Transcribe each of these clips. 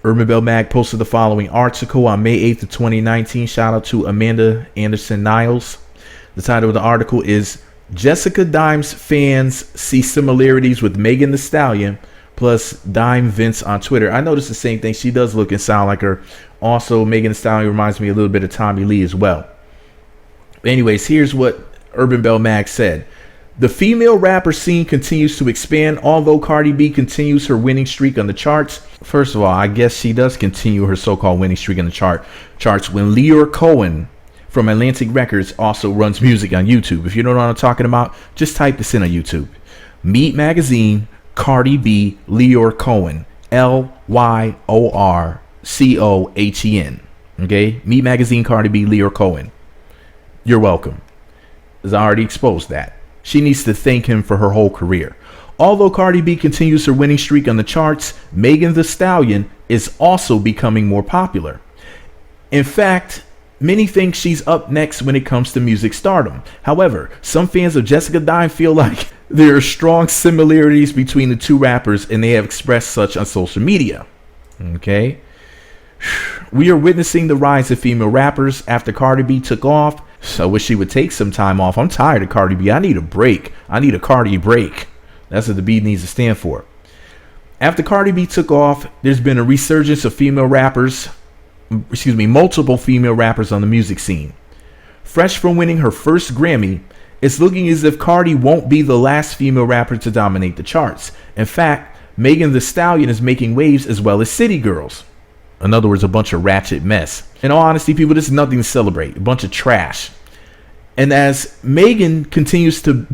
Urban Bell Mag posted the following article on May 8th of 2019. Shout out to Amanda Anderson Niles. The title of the article is Jessica Dime's fans see similarities with Megan Thee Stallion plus Dime Vince on Twitter. I noticed the same thing. She does look and sound like her. Also, Megan Thee Stallion reminds me a little bit of Tommy Lee as well. Anyways, here's what Urban Bell Mag said. The female rapper scene continues to expand, although Cardi B continues her winning streak on the charts. First of all, I guess she does continue her so-called winning streak on the charts when Leor Cohen from Atlantic Records also runs music on YouTube. If you don't know what I'm talking about, just type this in on YouTube. Meet Magazine, Cardi B, Leor Cohen, Lyorcohen. Okay, Meet Magazine, Cardi B, Leor Cohen. You're welcome. As I already exposed that. She needs to thank him for her whole career. Although Cardi B continues her winning streak on the charts, Megan Thee Stallion is also becoming more popular. In fact, many think she's up next when it comes to music stardom. However, some fans of Jessica Dime feel like there are strong similarities between the two rappers, and they have expressed such on social media. Okay. We are witnessing the rise of female rappers after Cardi B took off. So I wish she would take some time off. I'm tired of Cardi B. I need a break. I need a Cardi break. That's what the B needs to stand for. After Cardi B took off, there's been a resurgence of multiple female rappers on the music scene. Fresh from winning her first Grammy, it's looking as if Cardi won't be the last female rapper to dominate the charts. In fact, Megan Thee Stallion is making waves as well as City Girls. In other words, a bunch of ratchet mess. In all honesty, people, this is nothing to celebrate. A bunch of trash. And as Megan continues to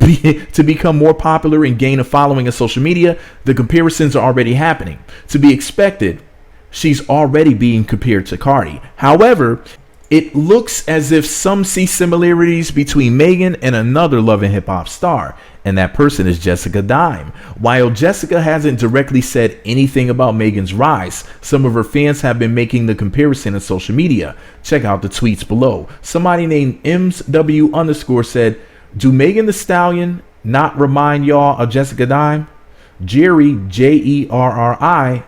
become more popular and gain a following on social media, the comparisons are already happening. To be expected, she's already being compared to Cardi. However, it looks as if some see similarities between Megan and another Love and Hip Hop star, and that person is Jessica Dime. While Jessica hasn't directly said anything about Megan's rise, some of her fans have been making the comparison on social media. Check out the tweets below. Somebody named MW_ said, "Do Megan Thee Stallion not remind y'all of Jessica Dime?" Jerry, Jerri,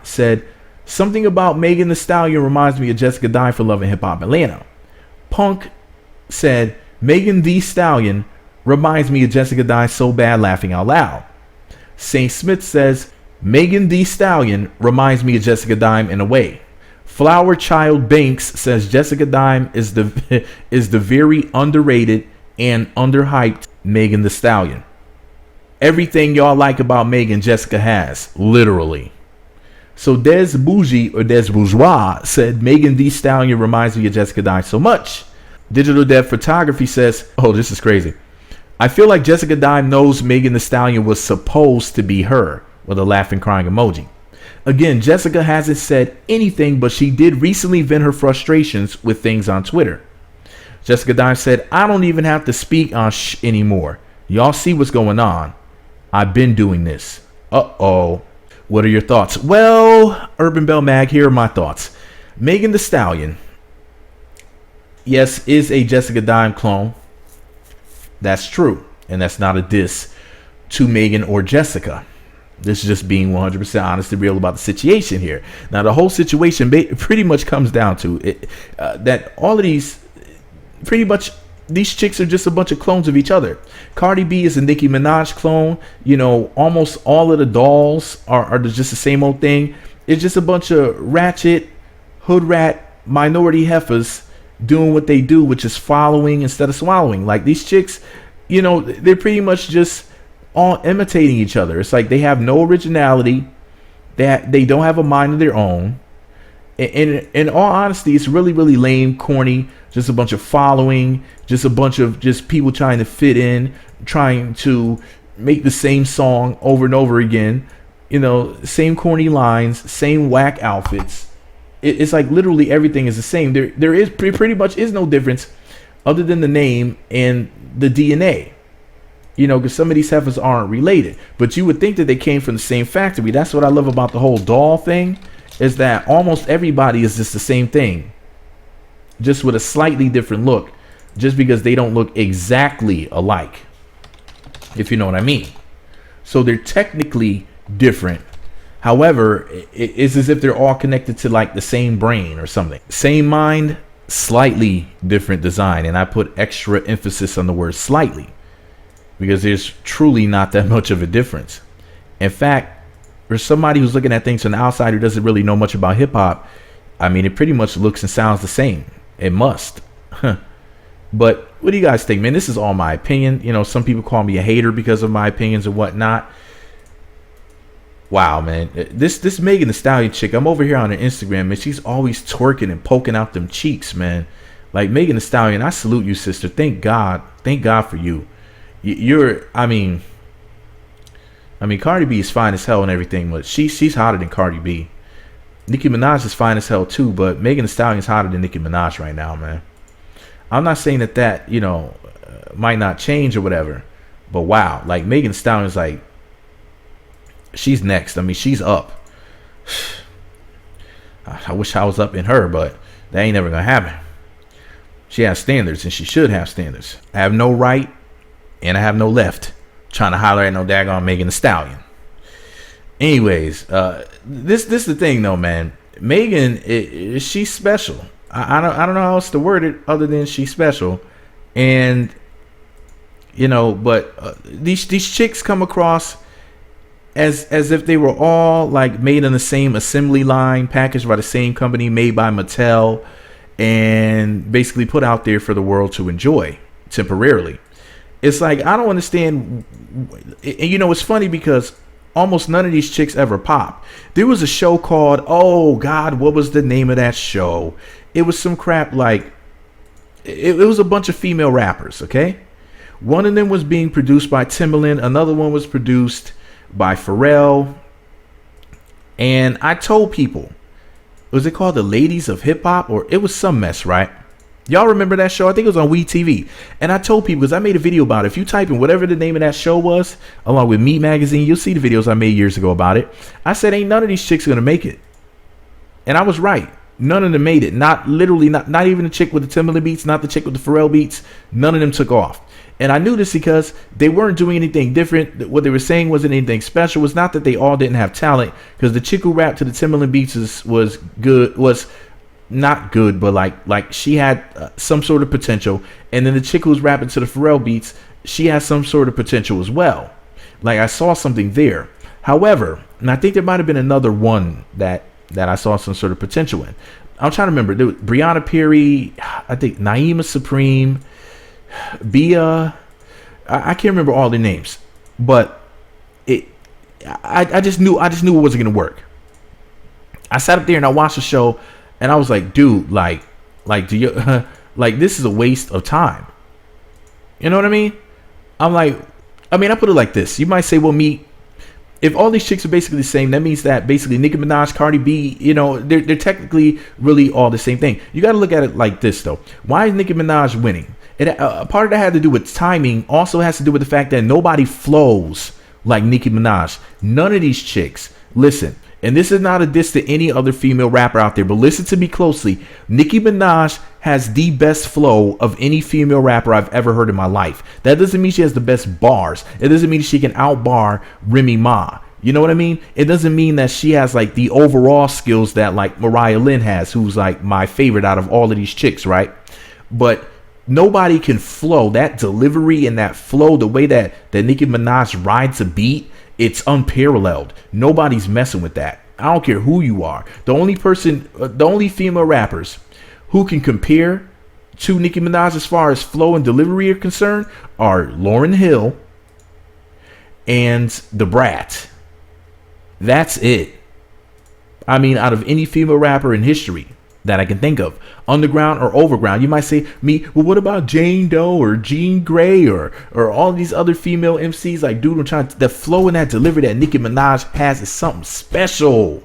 said, "Something about Megan Thee Stallion reminds me of Jessica Dime for Love and Hip Hop Atlanta." Punk said, "Megan Thee Stallion reminds me of Jessica Dime so bad laughing out loud." Saint Smith says, "Megan Thee Stallion reminds me of Jessica Dime in a way." Flower Child Banks says Jessica Dime is the very underrated and underhyped Megan Thee Stallion. Everything y'all like about Megan, Jessica has, literally. So Des Bougie or Des Bourgeois said Megan Thee Stallion reminds me of Jessica Dime so much. Digital Dev Photography says, oh, this is crazy. "I feel like Jessica Dime knows Megan Thee Stallion was supposed to be her," with a laughing crying emoji. Again, Jessica hasn't said anything, but she did recently vent her frustrations with things on Twitter. Jessica Dime said, "I don't even have to speak on anymore. Y'all see what's going on. I've been doing this." Uh-oh. What are your thoughts? Well, Urban Bell Mag, here are my thoughts. Megan Thee Stallion, yes, is a Jessica Dime clone. That's true. And that's not a diss to Megan or Jessica. This is just being 100% honest and real about the situation here. Now, the whole situation pretty much comes down to it, that all of these, pretty much, these chicks are just a bunch of clones of each other. Cardi B is a Nicki Minaj clone. You know, almost all of the dolls are just the same old thing. It's just a bunch of ratchet, hood rat, minority heifers doing what they do, which is following instead of swallowing. Like, these chicks, you know, they're pretty much just all imitating each other. It's like they have no originality. They don't have a mind of their own. And in all honesty, it's really, really lame, corny, just a bunch of following, just a bunch of just people trying to fit in, trying to make the same song over and over again, you know, same corny lines, same whack outfits. It's like literally everything is the same. There is pretty much is no difference other than the name and the DNA, you know, because some of these heifers aren't related, but you would think that they came from the same factory. That's what I love about the whole doll thing, is that almost everybody is just the same thing, just with a slightly different look, just because they don't look exactly alike, if you know what I mean. So they're technically different, However, it's as if they're all connected to like the same brain or something. Same mind, slightly different design. And I put extra emphasis on the word slightly because there's truly not that much of a difference. In fact, for somebody who's looking at things from the outside who doesn't really know much about hip hop, I mean, it pretty much looks and sounds the same. It must. But what do you guys think, man? This is all my opinion. You know, some people call me a hater because of my opinions and whatnot. Wow, man. This Megan Thee Stallion chick, I'm over here on her Instagram, and she's always twerking and poking out them cheeks, man. Like, Megan Thee Stallion, I salute you, sister. Thank God. Thank God for you. I mean, Cardi B is fine as hell and everything, but she's hotter than Cardi B. Nicki Minaj is fine as hell too, but Megan Thee Stallion is hotter than Nicki Minaj right now, man. I'm not saying that, you know, might not change or whatever, but wow, like Megan Thee Stallion is like, she's next. I mean, she's up. I wish I was up in her, but that ain't never gonna happen. She has standards, and she should have standards. I have no right, and I have no left trying to holler at no daggone Megan Thee Stallion. Anyways, this is the thing though, man. Megan, she's special. I don't know how else to word it other than she's special, and you know. But these chicks come across as if they were all like made in the same assembly line, packaged by the same company, made by Mattel, and basically put out there for the world to enjoy temporarily. It's like, I don't understand. And you know, it's funny because almost none of these chicks ever pop. There was a show called, oh God, what was the name of that show? It was some crap like, it was a bunch of female rappers, okay? One of them was being produced by Timbaland. Another one was produced by Pharrell. And I told people, was it called The Ladies of Hip Hop? Or it was some mess, right? Y'all remember that show? I think it was on WeTV. And I told people, because I made a video about it. If you type in whatever the name of that show was, along with Meat Magazine, you'll see the videos I made years ago about it. I said, ain't none of these chicks going to make it. And I was right. None of them made it. Not literally, not even the chick with the Timbaland beats, not the chick with the Pharrell beats. None of them took off. And I knew this because they weren't doing anything different. What they were saying wasn't anything special. It was not that they all didn't have talent, because the chick who rapped to the Timbaland beats was good, was not good, but like she had some sort of potential. And then the chick who was rapping to the Pharrell beats, she has some sort of potential as well. Like, I saw something there. However, and I think there might have been another one that I saw some sort of potential in. I'm trying to remember. There was Brianna Perry, I think Nyemiah Supreme, Bia. I can't remember all their names, but I just knew it wasn't gonna work. I sat up there and I watched the show, and I was like, dude, like do you like, this is a waste of time. You know what I mean? I'm like, I put it like this. You might say, well, if all these chicks are basically the same, that means that basically Nicki Minaj, Cardi B, you know, they're technically really all the same thing. You got to look at it like this, though. Why is Nicki Minaj winning? Part of that had to do with timing. Also has to do with the fact that nobody flows like Nicki Minaj. None of these chicks. Listen, and this is not a diss to any other female rapper out there, but listen to me closely. Nicki Minaj has the best flow of any female rapper I've ever heard in my life. That doesn't mean she has the best bars. It doesn't mean she can outbar Remy Ma. You know what I mean? It doesn't mean that she has like the overall skills that like Mariah Lynn has, who's like my favorite out of all of these chicks, right? But nobody can flow. That delivery and that flow, the way that Nicki Minaj rides a beat, it's unparalleled. Nobody's messing with that. I don't care who you are. The only female rappers who can compare to Nicki Minaj as far as flow and delivery are concerned are Lauryn Hill and The Brat. That's it. Out of any female rapper in history that I can think of, underground or overground. You might say, well, what about Jane Doe or Jean Grey or all these other female MCs? Like, dude, I'm trying to, the flow and that delivery that Nicki Minaj has is something special.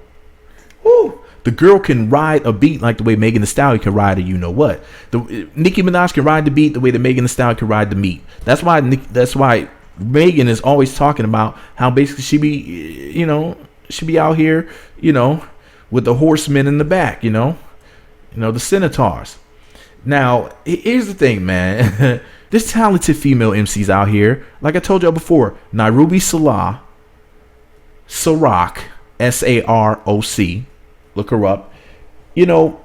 Woo. The girl can ride a beat like the way Megan Thee Stallion can ride a you-know-what. Nicki Minaj can ride the beat the way that Megan Thee Stallion can ride the meat. That's why Megan is always talking about how basically she be out here, with the horsemen in the back, the Centaurs. Now, here's the thing, man. There's talented female MCs out here. Like I told y'all before, Narubi Selah, Saroc, Saroc. Look her up. You know,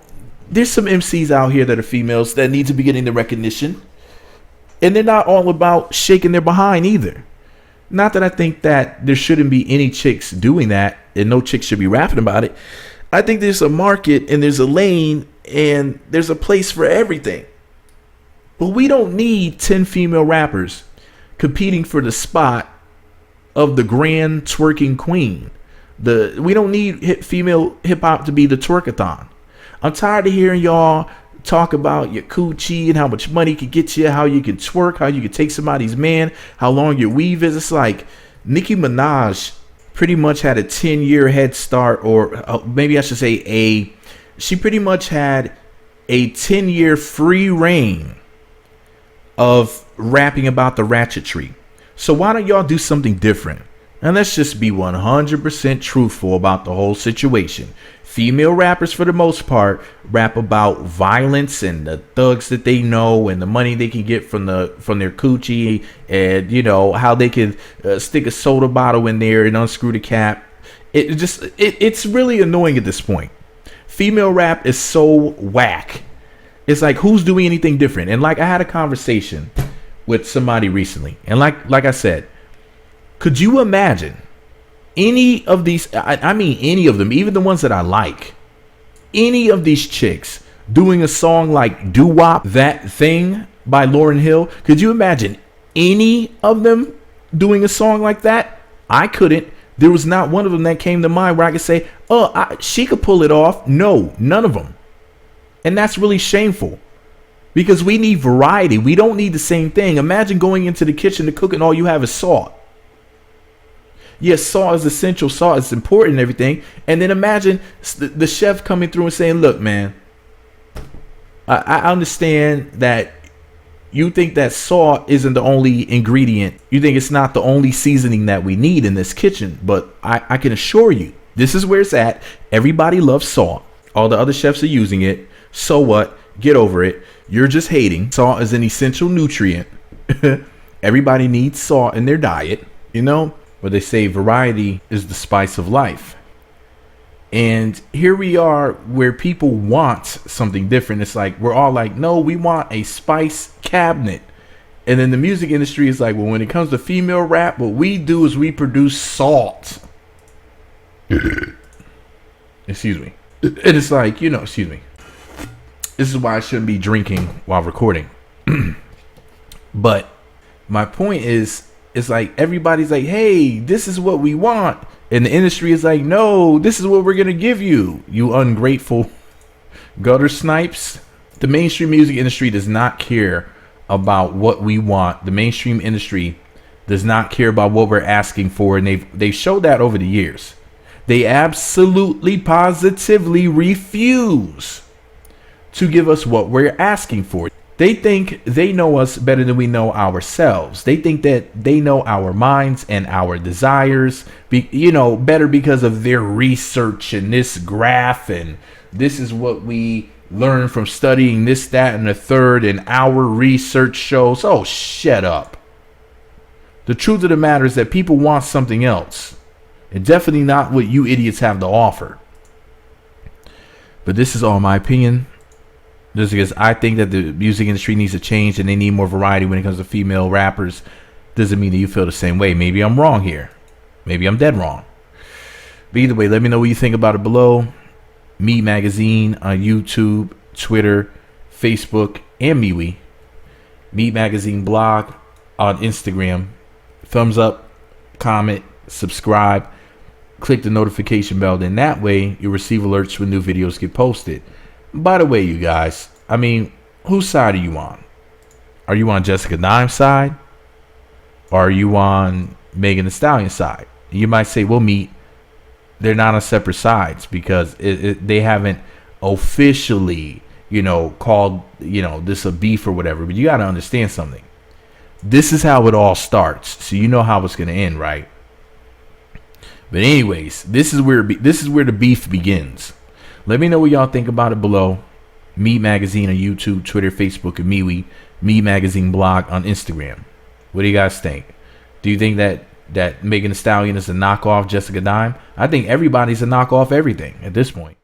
there's some MCs out here that are females that need to be getting the recognition. And they're not all about shaking their behind either. Not that I think that there shouldn't be any chicks doing that and no chicks should be rapping about it. I think there's a market and there's a lane and there's a place for everything. But we don't need 10 female rappers competing for the spot of the grand twerking queen. We don't need female hip hop to be the twerkathon. I'm tired of hearing y'all talk about your coochie and how much money could get you, how you can twerk, how you can take somebody's man, how long your weave is. It's like Nicki Minaj pretty much had a 10-year head start, or maybe I should say she pretty much had a 10-year free reign of rapping about the ratchetry. So why don't y'all do something different? And let's just be 100% truthful about the whole situation. Female rappers, for the most part, rap about violence and the thugs that they know and the money they can get from their coochie, and you know how they can stick a soda bottle in there and unscrew the cap. It's really annoying at this point. Female rap is so whack. It's like, who's doing anything different? And like, I had a conversation with somebody recently, and like I said, could you imagine any of these, I mean any of them, even the ones that I like, any of these chicks doing a song like Doo Wop, That Thing by Lauryn Hill? Could you imagine any of them doing a song like that? I couldn't. There was not one of them that came to mind where I could say, she could pull it off. No, none of them. And that's really shameful, because we need variety. We don't need the same thing. Imagine going into the kitchen to cook and all you have is salt. Yes, salt is essential. Salt is important and everything. And then imagine the chef coming through and saying, look, man, I understand that you think that salt isn't the only ingredient. You think it's not the only seasoning that we need in this kitchen. But I can assure you, this is where it's at. Everybody loves salt. All the other chefs are using it. So what? Get over it. You're just hating. Salt is an essential nutrient. Everybody needs salt in their diet, you know? But they say variety is the spice of life. And here we are where people want something different. It's like, we're all like, no, we want a spice cabinet. And then the music industry is like, well, when it comes to female rap, what we do is we produce salt. Excuse me. And it's like, you know, excuse me. This is why I shouldn't be drinking while recording. But my point is, it's like everybody's like, hey, this is what we want. And the industry is like, no, this is what we're going to give you, you ungrateful gutter snipes. The mainstream music industry does not care about what we want. The mainstream industry does not care about what we're asking for. And they've showed that over the years. They absolutely, positively refuse to give us what we're asking for. They think they know us better than we know ourselves. They think that they know our minds and our desires, better because of their research and this graph, and this is what we learned from studying this, that, and the third, and our research shows. Oh, shut up. The truth of the matter is that people want something else, and definitely not what you idiots have to offer. But this is all my opinion. Just because I think that the music industry needs to change and they need more variety when it comes to female rappers, doesn't mean that you feel the same way. Maybe I'm wrong here. Maybe I'm dead wrong. But either way, let me know what you think about it below. Me Magazine on YouTube, Twitter, Facebook, and MeWe. Me Magazine blog on Instagram. Thumbs up, comment, subscribe, click the notification bell. Then that way you'll receive alerts when new videos get posted. By the way, you guys, I mean, whose side are you on? Are you on Jessica Dime's side? Or are you on Megan Thee Stallion side? You might say, we'll meet. They're not on separate sides because they haven't officially, called, this a beef or whatever. But you got to understand something. This is how it all starts. So you know how it's going to end, right? But anyways, this is where the beef begins. Let me know what y'all think about it below. Me Magazine on YouTube, Twitter, Facebook, and MeWe. Me Magazine blog on Instagram. What do you guys think? Do you think that that Megan Thee Stallion is a knockoff Jessica Dime. I think everybody's a knockoff everything at this point.